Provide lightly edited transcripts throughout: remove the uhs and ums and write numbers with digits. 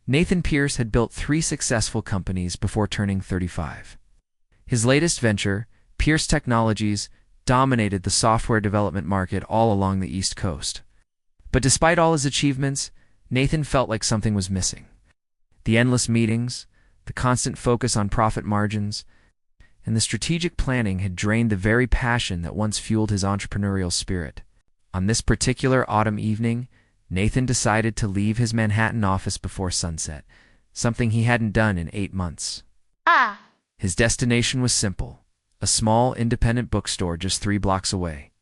Nathan Pierce had built 3 successful companies before turning 35. His latest venture, Pierce Technologies, dominated the software development market all along the East Coast. But despite all his achievements, Nathan felt like something was missing. The endless meetings, the constant focus on profit margins, and the strategic planning had drained the very passion that once fueled his entrepreneurial spirit. On this particular autumn evening, Nathan decided to leave his Manhattan office before sunset, something he hadn't done in 8 months. His destination was simple: a small, independent bookstore just 3 blocks away.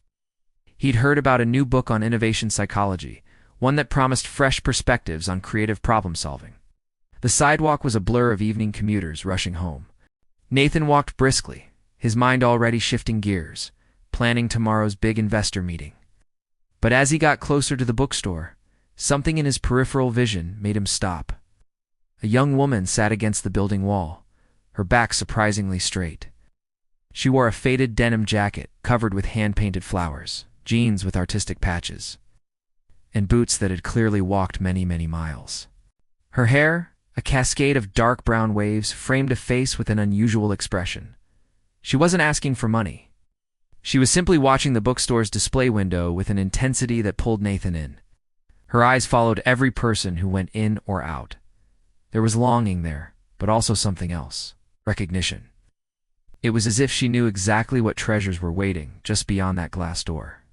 He'd heard about a new book on innovation psychology, one that promised fresh perspectives on creative problem-solving. The sidewalk was a blur of evening commuters rushing home. Nathan walked briskly, his mind already shifting gears, planning tomorrow's big investor meeting. But as he got closer to the bookstore, something in his peripheral vision made him stop. A young woman sat against the building wall, her back surprisingly straight. She wore a faded denim jacket covered with hand-painted flowers, jeans with artistic patches, and boots that had clearly walked many, many miles. Her hair, a cascade of dark brown waves, framed a face with an unusual expression. She wasn't asking for money. She was simply watching the bookstore's display window with an intensity that pulled Nathan in. Her eyes followed every person who went in or out. There was longing there, but also something else: recognition. It was as if she knew exactly what treasures were waiting just beyond that glass door.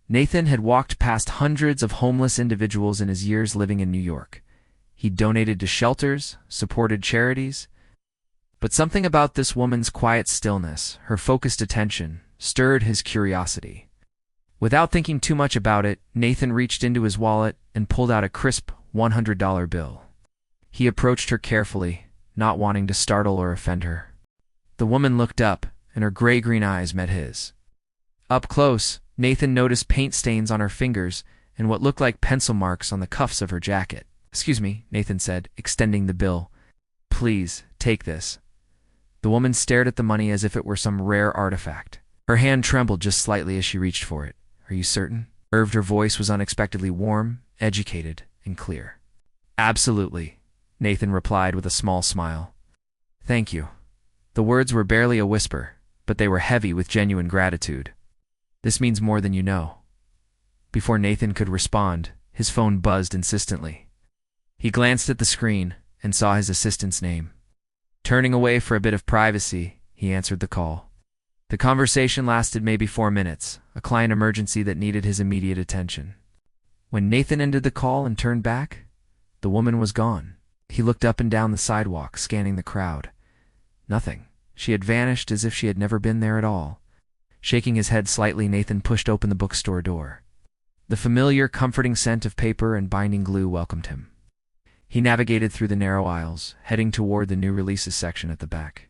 Nathan had walked past hundreds of homeless individuals in his years living in New York. He'd donated to shelters, supported charities. But something about this woman's quiet stillness, her focused attention, stirred his curiosity. Without thinking too much about it, Nathan reached into his wallet and pulled out a crisp $100 bill. He approached her carefully, not wanting to startle or offend her. The woman looked up, and her gray-green eyes met his. Up close, Nathan noticed paint stains on her fingers and what looked like pencil marks on the cuffs of her jacket. "Excuse me," Nathan said, extending the bill. "Please, take this." The woman stared at the money as if it were some rare artifact. Her hand trembled just slightly as she reached for it. "Are you certain?" Her voice was unexpectedly warm, educated, and clear. "Absolutely," Nathan replied with a small smile. "Thank you." The words were barely a whisper, but they were heavy with genuine gratitude. "This means more than you know." Before Nathan could respond, his phone buzzed insistently. He glanced at the screen and saw his assistant's name. Turning away for a bit of privacy, he answered the call. The conversation lasted maybe 4 minutes, a client emergency that needed his immediate attention. When Nathan ended the call and turned back, the woman was gone. He looked up and down the sidewalk, scanning the crowd. Nothing. She had vanished as if she had never been there at all. Shaking his head slightly, Nathan pushed open the bookstore door. The familiar, comforting scent of paper and binding glue welcomed him. He navigated through the narrow aisles, heading toward the new releases section at the back.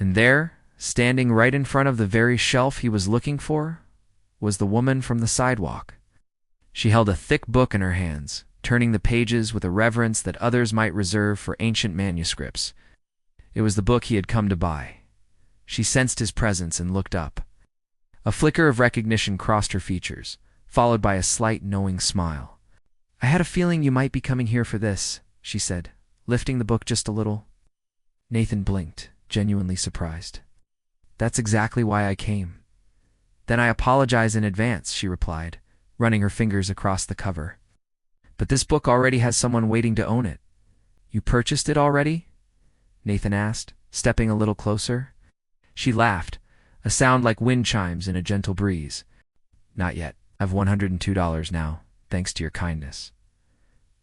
And there, standing right in front of the very shelf he was looking for, was the woman from the sidewalk. She held a thick book in her hands, turning the pages with a reverence that others might reserve for ancient manuscripts. It was the book he had come to buy. She sensed his presence and looked up. A flicker of recognition crossed her features, followed by a slight, knowing smile. "I had a feeling you might be coming here for this," she said, lifting the book just a little. Nathan blinked, genuinely surprised. "That's exactly why I came." "Then I apologize in advance," she replied, running her fingers across the cover. "But this book already has someone waiting to own it." "You purchased it already?" Nathan asked, stepping a little closer. She laughed, a sound like wind chimes in a gentle breeze. "Not yet. I've $102 now, thanks to your kindness."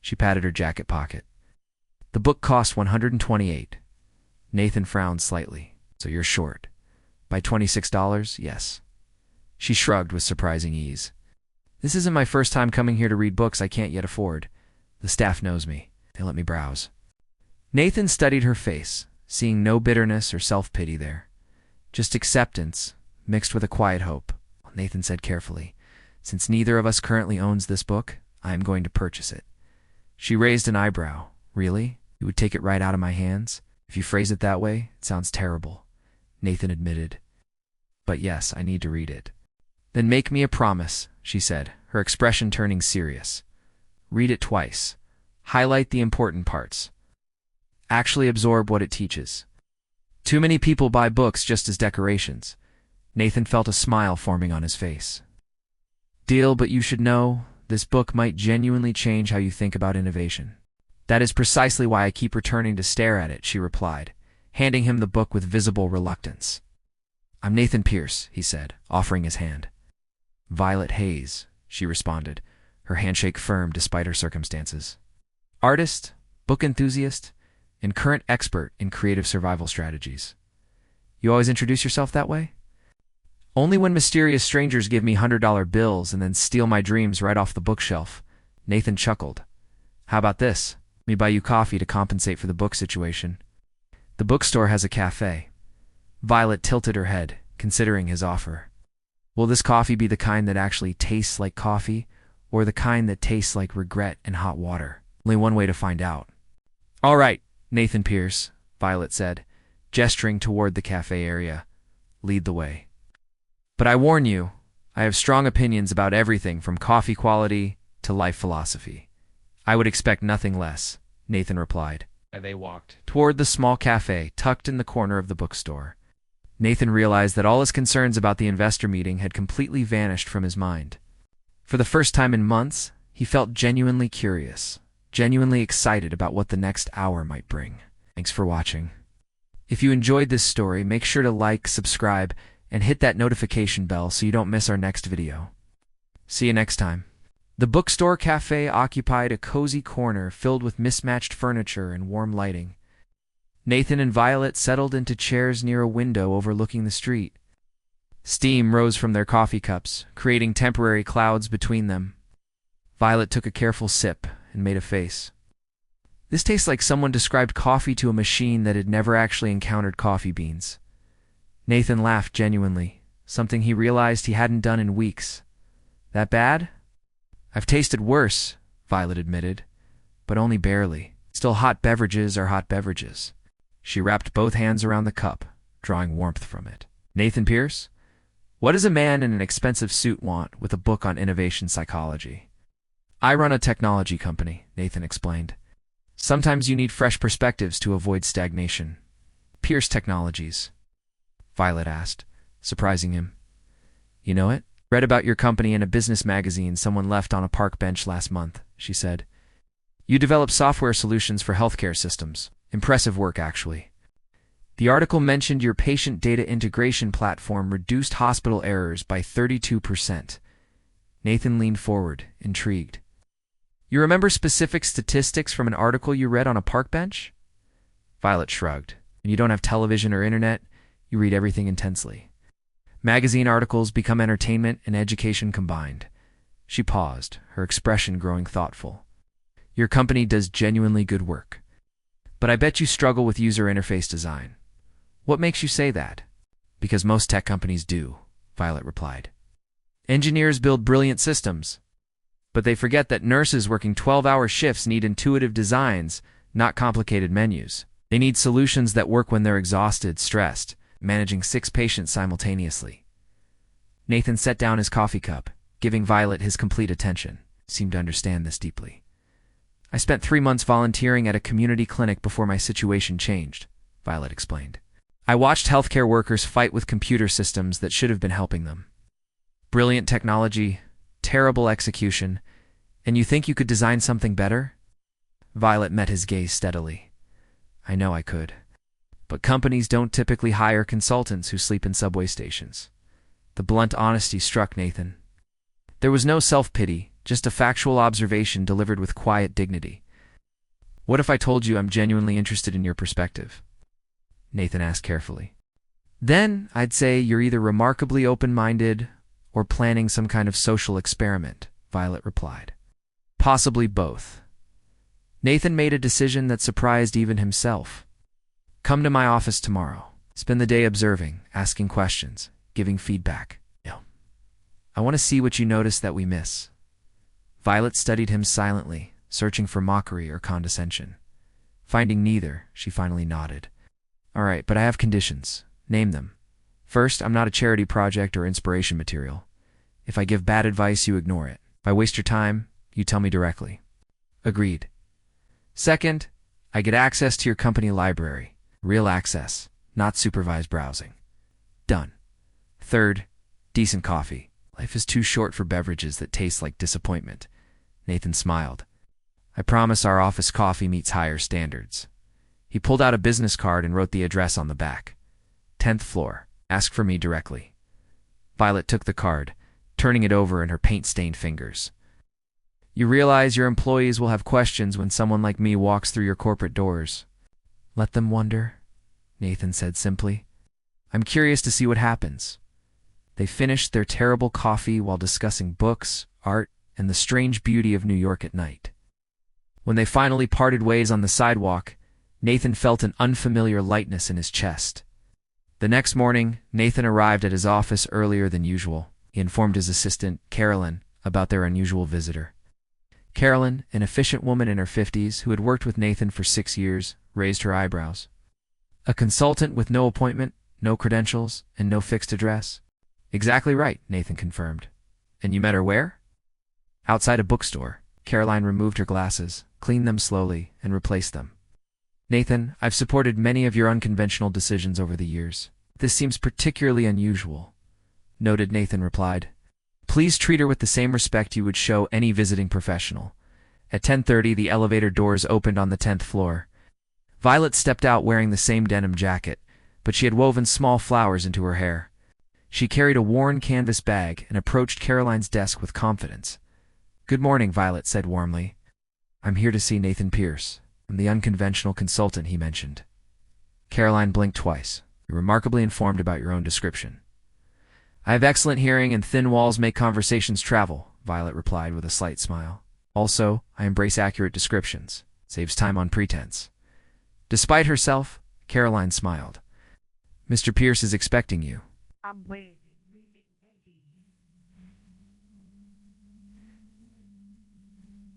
She patted her jacket pocket. "The book cost $128. Nathan frowned slightly. "So you're short. By $26, yes." She shrugged with surprising ease. "This isn't my first time coming here to read books I can't yet afford. The staff knows me. They let me browse." Nathan studied her face, seeing no bitterness or self-pity there. Just acceptance, mixed with a quiet hope. Nathan said carefully, "Since neither of us currently owns this book, I am going to purchase it." She raised an eyebrow. "Really? You would take it right out of my hands?" "If you phrase it that way, it sounds terrible," Nathan admitted. "But yes, I need to read it." "Then make me a promise," she said, her expression turning serious. "Read it twice. Highlight the important parts. Actually absorb what it teaches. Too many people buy books just as decorations. Nathan felt a smile forming on his face. Deal, but you should know, this book might genuinely change how you think about innovation. That is precisely why I keep returning to stare at it, she replied, handing him the book with visible reluctance. I'm Nathan Pierce, he said, offering his hand. Violet Hayes, she responded, her handshake firm despite her circumstances. Artist, book enthusiast, and current expert in creative survival strategies. You always introduce yourself that way? Only when mysterious strangers give me $100 bills and then steal my dreams right off the bookshelf. Nathan chuckled. How about this? Let me buy you coffee to compensate for the book situation. The bookstore has a cafe. Violet tilted her head, considering his offer. Will this coffee be the kind that actually tastes like coffee, or the kind that tastes like regret and hot water? Only one way to find out. All right, Nathan Pierce, Violet said, gesturing toward the cafe area. Lead the way. But I warn you, I have strong opinions about everything from coffee quality to life philosophy. I would expect nothing less, Nathan replied. They walked toward the small cafe tucked in the corner of the bookstore. Nathan realized that all his concerns about the investor meeting had completely vanished from his mind. For the first time in months, he felt genuinely curious, genuinely excited about what the next hour might bring. Thanks for watching. If you enjoyed this story, make sure to like, subscribe, and hit that notification bell so you don't miss our next video. See you next time. The bookstore cafe occupied a cozy corner filled with mismatched furniture and warm lighting. Nathan and Violet settled into chairs near a window overlooking the street. Steam rose from their coffee cups, creating temporary clouds between them. Violet took a careful sip and made a face. This tastes like someone described coffee to a machine that had never actually encountered coffee beans. Nathan laughed genuinely, something he realized he hadn't done in weeks. That bad? I've tasted worse, Violet admitted, but only barely. Still, hot beverages are hot beverages. She wrapped both hands around the cup, drawing warmth from it. Nathan Pierce? What does a man in an expensive suit want with a book on innovation psychology? I run a technology company, Nathan explained. Sometimes you need fresh perspectives to avoid stagnation. Pierce Technologies. Violet asked, surprising him. You know it? Read about your company in a business magazine someone left on a park bench last month, she said. You develop software solutions for healthcare systems. Impressive work, actually. The article mentioned your patient data integration platform reduced hospital errors by 32%. Nathan leaned forward, intrigued. You remember specific statistics from an article you read on a park bench? Violet shrugged. When you don't have television or internet, you read everything intensely. Magazine articles become entertainment and education combined. She paused, her expression growing thoughtful. Your company does genuinely good work. But I bet you struggle with user interface design. What makes you say that? Because most tech companies do, Violet replied. Engineers build brilliant systems, but they forget that nurses working 12-hour shifts need intuitive designs, not complicated menus. They need solutions that work when they're exhausted, stressed, managing 6 patients simultaneously. Nathan set down his coffee cup, giving Violet his complete attention. Seemed to understand this deeply. I spent 3 months volunteering at a community clinic before my situation changed, Violet explained. I watched healthcare workers fight with computer systems that should have been helping them. Brilliant technology, terrible execution, and you think you could design something better? Violet met his gaze steadily. I know I could. But companies don't typically hire consultants who sleep in subway stations. The blunt honesty struck Nathan. There was no self-pity, just a factual observation delivered with quiet dignity. What if I told you I'm genuinely interested in your perspective? Nathan asked carefully. Then I'd say you're either remarkably open-minded or planning some kind of social experiment, Violet replied. Possibly both. Nathan made a decision that surprised even himself. Come to my office tomorrow. Spend the day observing, asking questions, giving feedback. I want to see what you notice that we miss. Violet studied him silently, searching for mockery or condescension. Finding neither, she finally nodded. All right, but I have conditions. Name them. First, I'm not a charity project or inspiration material. If I give bad advice, you ignore it. If I waste your time, you tell me directly. Agreed. Second, I get access to your company library. Real access, not supervised browsing. Done. Third, decent coffee. Life is too short for beverages that taste like disappointment. Nathan smiled. I promise our office coffee meets higher standards. He pulled out a business card and wrote the address on the back. 10th floor. Ask for me directly. Violet took the card, turning it over in her paint-stained fingers. You realize your employees will have questions when someone like me walks through your corporate doors. Let them wonder, Nathan said simply. I'm curious to see what happens. They finished their terrible coffee while discussing books, art, and the strange beauty of New York at night. When they finally parted ways on the sidewalk, Nathan felt an unfamiliar lightness in his chest. The next morning, Nathan arrived at his office earlier than usual. He informed his assistant, Carolyn, about their unusual visitor. Carolyn, an efficient woman in her 50s who had worked with Nathan for 6 years, raised her eyebrows. A consultant with no appointment, no credentials, and no fixed address? Exactly right, Nathan confirmed. And you met her where? Outside a bookstore. Caroline removed her glasses, cleaned them slowly, and replaced them. Nathan, I've supported many of your unconventional decisions over the years. This seems particularly unusual. Noted, Nathan replied. Please treat her with the same respect you would show any visiting professional. At 10:30, the elevator doors opened on the 10th floor. Violet stepped out wearing the same denim jacket, but she had woven small flowers into her hair. She carried a worn canvas bag and approached Caroline's desk with confidence. Good morning, Violet said warmly. I'm here to see Nathan Pierce. I'm the unconventional consultant he mentioned. Caroline blinked twice. You're remarkably informed about your own description. I have excellent hearing and thin walls make conversations travel, Violet replied with a slight smile. Also, I embrace accurate descriptions. Saves time on pretense. Despite herself, Caroline smiled. Mr. Pierce is expecting you. I'm waiting.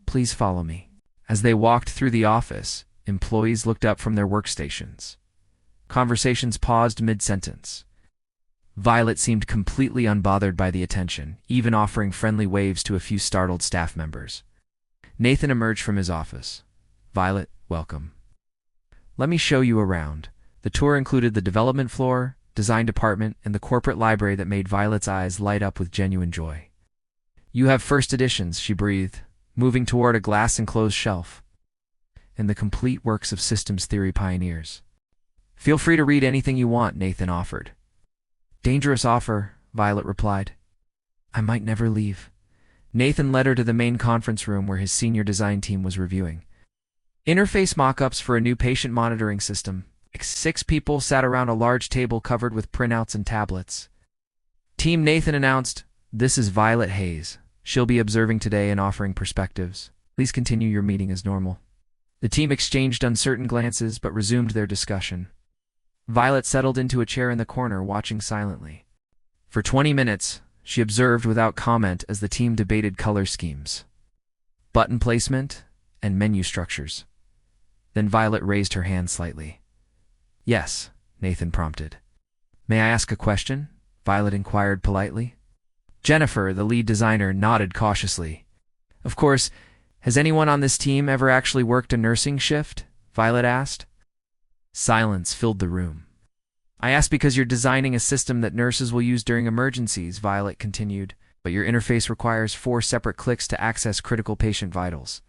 Please follow me. As they walked through the office, employees looked up from their workstations. Conversations paused mid-sentence. Violet seemed completely unbothered by the attention, even offering friendly waves to a few startled staff members. Nathan emerged from his office. Violet, welcome. Let me show you around. The tour included the development floor, design department, and the corporate library that made Violet's eyes light up with genuine joy. You have first editions, she breathed, moving toward a glass-enclosed shelf, and the complete works of systems theory pioneers. Feel free to read anything you want, Nathan offered. Dangerous offer, Violet replied. I might never leave. Nathan led her to the main conference room where his senior design team was reviewing. Interface mock-ups for a new patient monitoring system. 6 people sat around a large table covered with printouts and tablets. Team Nathan announced, This is Violet Hayes. She'll be observing today and offering perspectives. Please continue your meeting as normal. The team exchanged uncertain glances but resumed their discussion. Violet settled into a chair in the corner, watching silently. For 20 minutes, she observed without comment as the team debated color schemes, button placement, and menu structures. Then Violet raised her hand slightly. Yes, Nathan prompted. May I ask a question? Violet inquired politely. Jennifer, the lead designer, nodded cautiously. Of course, has anyone on this team ever actually worked a nursing shift? Violet asked. Silence filled the room. I ask because you're designing a system that nurses will use during emergencies, Violet continued, but your interface requires 4 separate clicks to access critical patient vitals.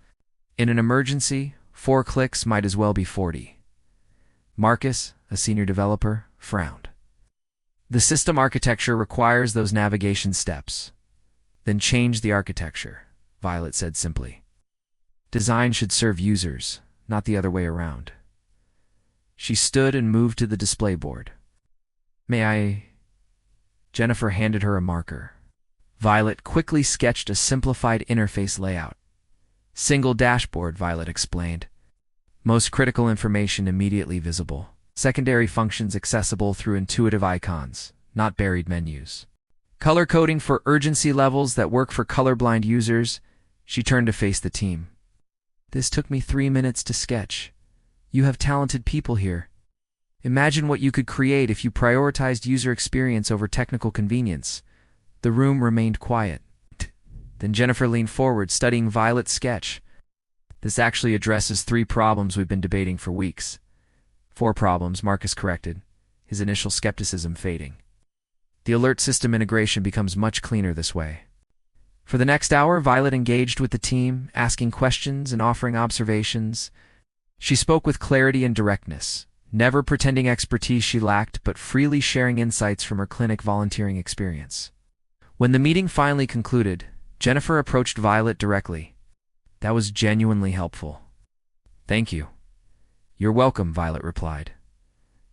In an emergency, 4 clicks might as well be 40. Marcus, a senior developer, frowned. The system architecture requires those navigation steps. Then change the architecture, Violet said simply. Design should serve users, not the other way around. She stood and moved to the display board. May I? Jennifer handed her a marker. Violet quickly sketched a simplified interface layout. Single dashboard, Violet explained. Most critical information immediately visible. Secondary functions accessible through intuitive icons, not buried menus. Color coding for urgency levels that work for colorblind users. She turned to face the team. This took me 3 minutes to sketch. You have talented people here. Imagine what you could create if you prioritized user experience over technical convenience. The room remained quiet. Then Jennifer leaned forward, studying Violet's sketch. This actually addresses 3 problems we've been debating for weeks. 4 problems, Marcus corrected, his initial skepticism fading. The alert system integration becomes much cleaner this way. For the next hour, Violet engaged with the team, asking questions and offering observations. She spoke with clarity and directness, never pretending expertise she lacked, but freely sharing insights from her clinic volunteering experience. When the meeting finally concluded, Jennifer approached Violet directly. That was genuinely helpful. Thank you. You're welcome, Violet replied.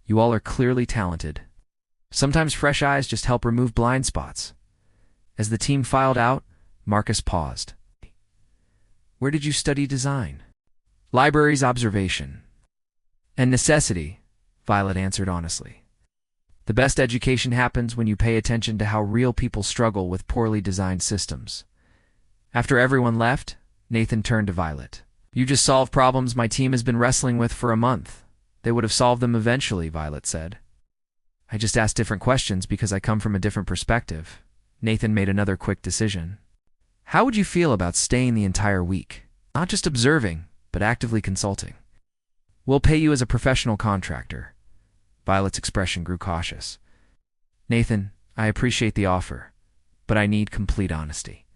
You all are clearly talented. Sometimes fresh eyes just help remove blind spots. As the team filed out, Marcus paused. Where did you study design? Library's observation. And necessity, Violet answered honestly. The best education happens when you pay attention to how real people struggle with poorly designed systems. After everyone left, Nathan turned to Violet. You just solved problems my team has been wrestling with for a month. They would have solved them eventually, Violet said. I just asked different questions because I come from a different perspective. Nathan made another quick decision. How would you feel about staying the entire week? Not just observing, but actively consulting. We'll pay you as a professional contractor. Violet's expression grew cautious. Nathan, I appreciate the offer, but I need complete honesty.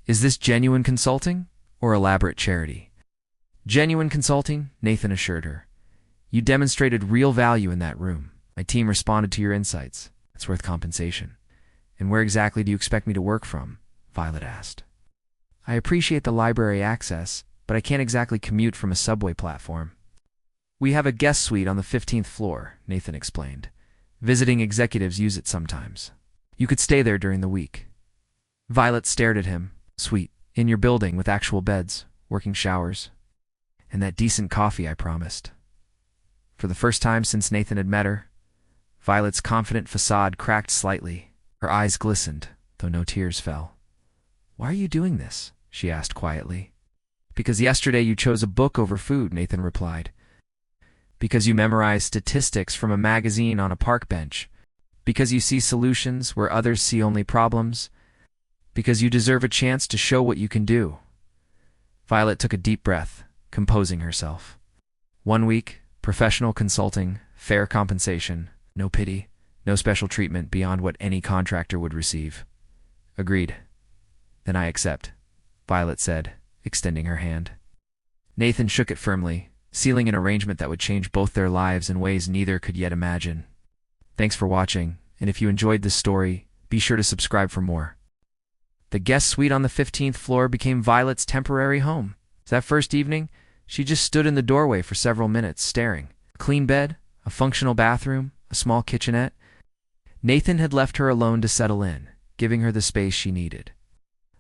Is this genuine consulting or elaborate charity? Genuine consulting, Nathan assured her. You demonstrated real value in that room. My team responded to your insights. It's worth compensation. And where exactly do you expect me to work from? Violet asked. I appreciate the library access, but I can't exactly commute from a subway platform. We have a guest suite on the 15th floor, Nathan explained. Visiting executives use it sometimes. You could stay there during the week. Violet stared at him. Sweet. In your building with actual beds, working showers, and that decent coffee I promised. For the first time since Nathan had met her, Violet's confident facade cracked slightly. Her eyes glistened, though no tears fell. Why are you doing this? She asked quietly. Because yesterday you chose a book over food, Nathan replied. Because you memorized statistics from a magazine on a park bench. Because you see solutions where others see only problems. Because you deserve a chance to show what you can do. Violet took a deep breath, composing herself. 1 week, professional consulting, fair compensation, no pity, no special treatment beyond what any contractor would receive. Agreed. Then I accept, Violet said, extending her hand. Nathan shook it firmly, sealing an arrangement that would change both their lives in ways neither could yet imagine. Thanks for watching, and if you enjoyed this story, be sure to subscribe for more. The guest suite on the 15th floor became Violet's temporary home. That first evening, she just stood in the doorway for several minutes, staring. A clean bed, a functional bathroom, a small kitchenette. Nathan had left her alone to settle in, giving her the space she needed.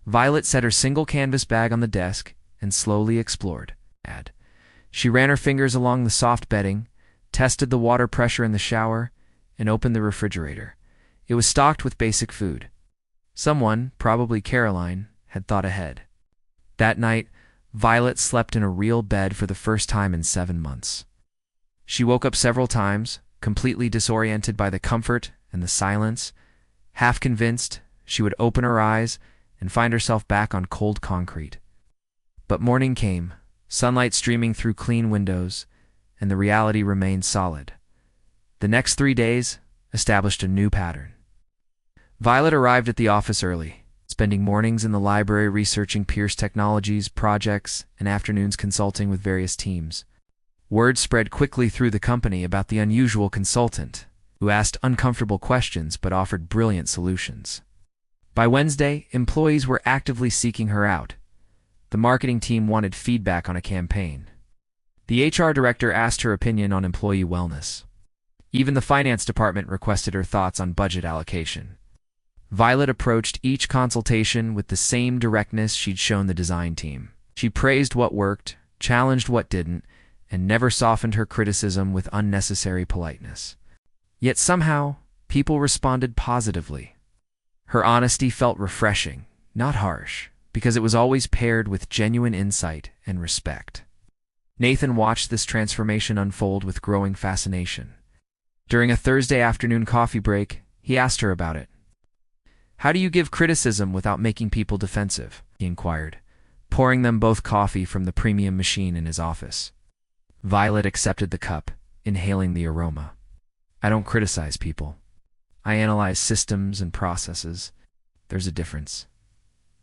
Violet set her single canvas bag on the desk and slowly explored. She ran her fingers along the soft bedding, tested the water pressure in the shower, and opened the refrigerator. It was stocked with basic food. Someone, probably Caroline, had thought ahead. That night, Violet slept in a real bed for the first time in 7 months. She woke up several times, completely disoriented by the comfort and the silence, half convinced she would open her eyes and find herself back on cold concrete. But morning came, sunlight streaming through clean windows, and the reality remained solid. The next 3 days established a new pattern. Violet arrived at the office early, spending mornings in the library researching Pierce Technologies projects and afternoons consulting with various teams. Word spread quickly through the company about the unusual consultant, who asked uncomfortable questions but offered brilliant solutions. By Wednesday, employees were actively seeking her out. The marketing team wanted feedback on a campaign. The HR director asked her opinion on employee wellness. Even the finance department requested her thoughts on budget allocation. Violet approached each consultation with the same directness she'd shown the design team. She praised what worked, challenged what didn't, and never softened her criticism with unnecessary politeness. Yet somehow, people responded positively. Her honesty felt refreshing, not harsh, because it was always paired with genuine insight and respect. Nathan watched this transformation unfold with growing fascination. During a Thursday afternoon coffee break, he asked her about it. How do you give criticism without making people defensive? He inquired. pouring them both coffee from the premium machine in his office. Violet accepted the cup, inhaling the aroma. I don't criticize people. I analyze systems and processes. There's a difference.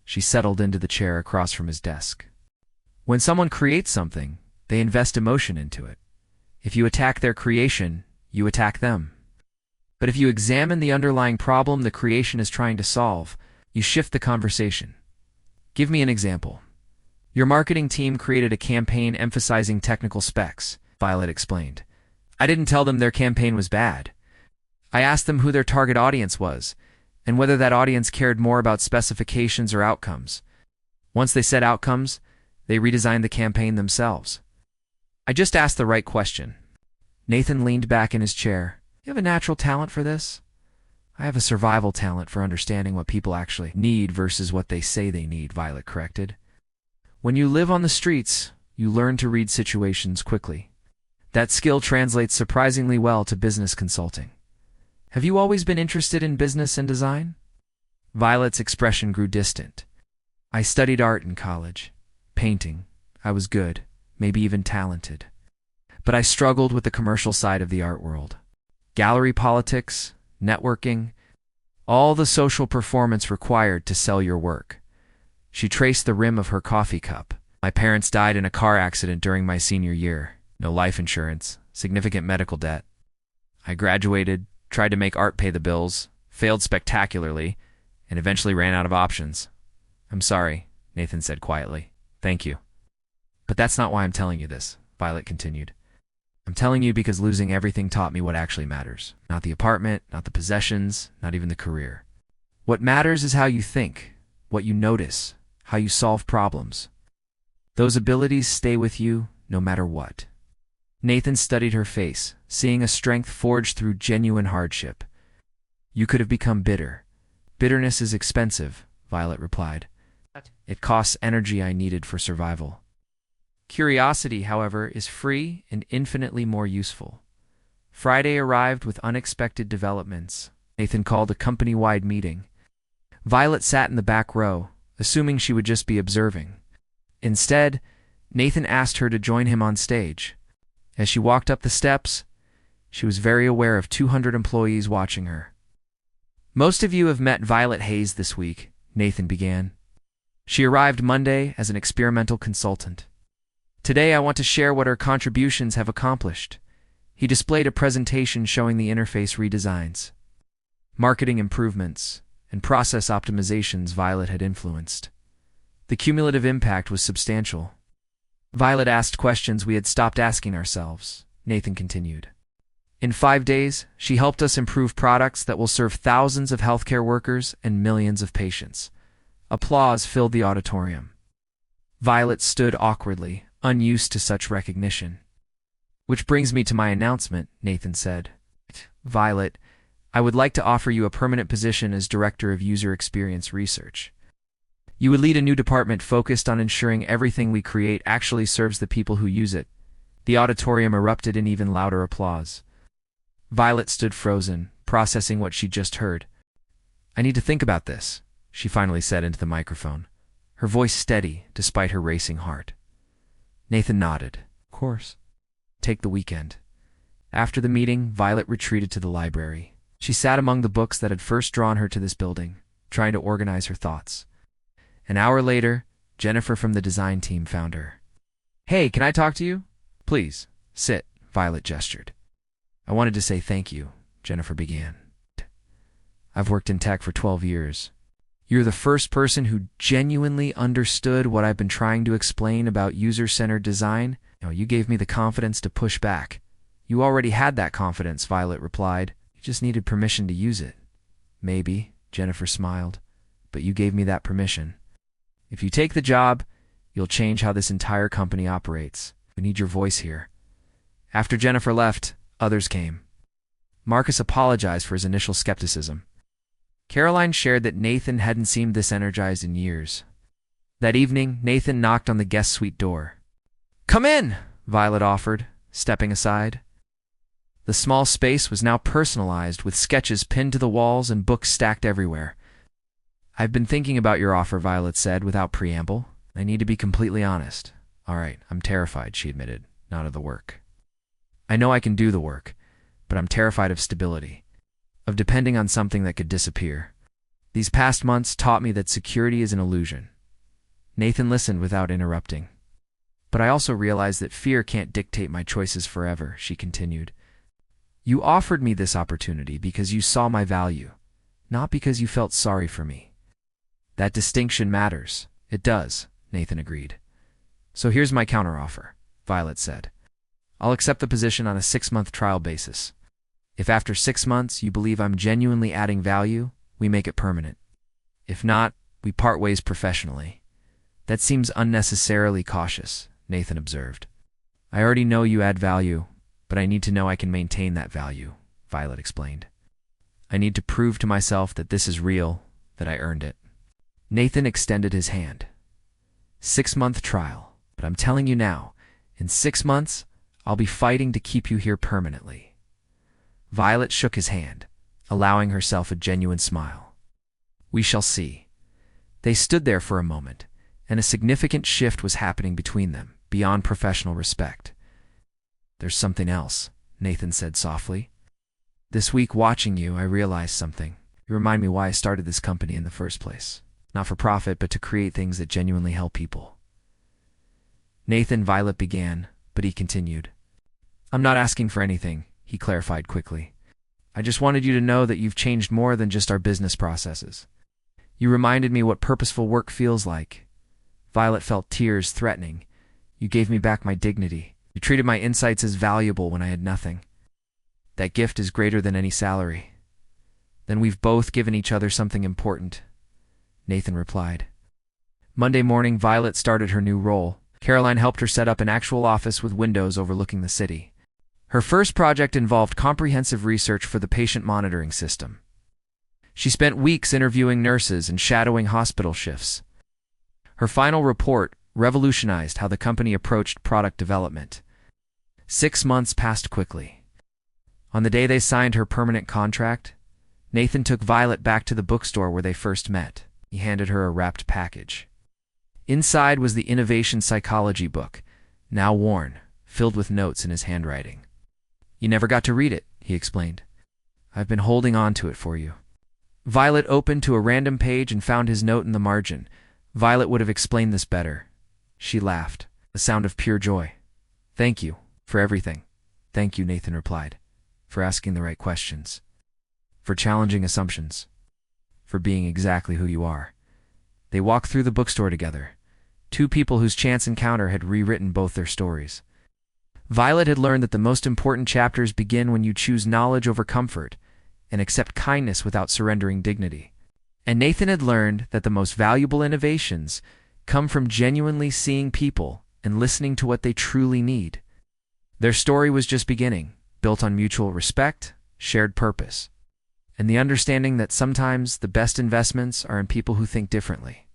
She settled into the chair across from his desk. When someone creates something, they invest emotion into it. If you attack their creation, you attack them. But if you examine the underlying problem the creation is trying to solve, you shift the conversation. Give me an example. Your marketing team created a campaign emphasizing technical specs, Violet explained. I didn't tell them their campaign was bad. I asked them who their target audience was, and whether that audience cared more about specifications or outcomes. Once they set outcomes, they redesigned the campaign themselves. I just asked the right question. Nathan leaned back in his chair. You have a natural talent for this? I have a survival talent for understanding what people actually need versus what they say they need, Violet corrected. When you live on the streets, you learn to read situations quickly. That skill translates surprisingly well to business consulting. Have you always been interested in business and design? Violet's expression grew distant. I studied art in college. Painting. I was good, maybe even talented. But I struggled with the commercial side of the art world. Gallery politics, networking, all the social performance required to sell your work. She traced the rim of her coffee cup. My parents died in a car accident during my senior year. No life insurance, significant medical debt. I graduated, tried to make art pay the bills, failed spectacularly, and eventually ran out of options. I'm sorry, Nathan said quietly. Thank you. But that's not why I'm telling you this, Violet continued. I'm telling you because losing everything taught me what actually matters. Not the apartment, not the possessions, not even the career. What matters is how you think, what you notice, how you solve problems. Those abilities stay with you no matter what. Nathan studied her face, seeing a strength forged through genuine hardship. You could have become bitter. Bitterness is expensive, Violet replied. It costs energy I needed for survival. Curiosity, however, is free and infinitely more useful. Friday arrived with unexpected developments. Nathan called a company-wide meeting. Violet sat in the back row, assuming she would just be observing. Instead, Nathan asked her to join him on stage. As she walked up the steps, she was very aware of 200 employees watching her. Most of you have met Violet Hayes this week, Nathan began. She arrived Monday as an experimental consultant. Today I want to share what her contributions have accomplished. He displayed a presentation showing the interface redesigns, marketing improvements, and process optimizations Violet had influenced. The cumulative impact was substantial. Violet asked questions we had stopped asking ourselves, Nathan continued. In 5 days, she helped us improve products that will serve thousands of healthcare workers and millions of patients. Applause filled the auditorium. Violet stood awkwardly, unused to such recognition. Which brings me to my announcement, Nathan said. Violet, I would like to offer you a permanent position as Director of User Experience Research. You would lead a new department focused on ensuring everything we create actually serves the people who use it. The auditorium erupted in even louder applause. Violet stood frozen, processing what she'd just heard. I need to think about this, she finally said into the microphone, her voice steady despite her racing heart. Nathan nodded. Of course. Take the weekend. After the meeting, Violet retreated to the library. She sat among the books that had first drawn her to this building, trying to organize her thoughts. An hour later, Jennifer from the design team found her. Hey, can I talk to you? Please, sit, Violet gestured. I wanted to say thank you, Jennifer began. I've worked in tech for 12 years. You're the first person who genuinely understood what I've been trying to explain about user-centered design. You gave me the confidence to push back. You already had that confidence, Violet replied. You just needed permission to use it. Maybe, Jennifer smiled, but you gave me that permission. If you take the job, you'll change how this entire company operates. We need your voice here. After Jennifer left, others came. Marcus apologized for his initial skepticism. Caroline shared that Nathan hadn't seemed this energized in years. That evening, Nathan knocked on the guest suite door. Come in, Violet offered, stepping aside. The small space was now personalized with sketches pinned to the walls and books stacked everywhere. I've been thinking about your offer, Violet said without preamble. I need to be completely honest. All right, I'm terrified, she admitted, not of the work. I know I can do the work, but I'm terrified of stability, of depending on something that could disappear. These past months taught me that security is an illusion. Nathan listened without interrupting. But I also realized that fear can't dictate my choices forever, she continued. You offered me this opportunity because you saw my value, not because you felt sorry for me. That distinction matters. It does, Nathan agreed. So here's my counteroffer, Violet said. I'll accept the position on a 6-month trial basis. If after 6 months you believe I'm genuinely adding value, we make it permanent. If not, we part ways professionally. That seems unnecessarily cautious, Nathan observed. I already know you add value, but I need to know I can maintain that value, Violet explained. I need to prove to myself that this is real, that I earned it. Nathan extended his hand. 6-month trial, but I'm telling you now, in 6 months, I'll be fighting to keep you here permanently. Violet shook his hand, allowing herself a genuine smile. We shall see. They stood there for a moment, and a significant shift was happening between them, beyond professional respect. There's something else, Nathan said softly. This week watching you, I realized something. You remind me why I started this company in the first place. Not for profit, but to create things that genuinely help people. Nathan, Violet began, but he continued. I'm not asking for anything, he clarified quickly. I just wanted you to know that you've changed more than just our business processes. You reminded me what purposeful work feels like. Violet felt tears threatening. You gave me back my dignity. You treated my insights as valuable when I had nothing. That gift is greater than any salary. Then we've both given each other something important, Nathan replied. Monday morning, Violet started her new role. Caroline helped her set up an actual office with windows overlooking the city. Her first project involved comprehensive research for the patient monitoring system. She spent weeks interviewing nurses and shadowing hospital shifts. Her final report revolutionized how the company approached product development. 6 months passed quickly. On the day they signed her permanent contract, Nathan took Violet back to the bookstore where they first met. He handed her a wrapped package. Inside was the innovation psychology book, now worn, filled with notes in his handwriting. You never got to read it, he explained. I've been holding on to it for you. Violet opened to a random page and found his note in the margin. Violet would have explained this better. She laughed, a sound of pure joy. Thank you for everything. Thank you, Nathan replied, for asking the right questions, for challenging assumptions, for being exactly who you are. They walked through the bookstore together, two people whose chance encounter had rewritten both their stories. Violet had learned that the most important chapters begin when you choose knowledge over comfort and accept kindness without surrendering dignity. And Nathan had learned that the most valuable innovations come from genuinely seeing people and listening to what they truly need. Their story was just beginning, built on mutual respect, shared purpose, and the understanding that sometimes the best investments are in people who think differently.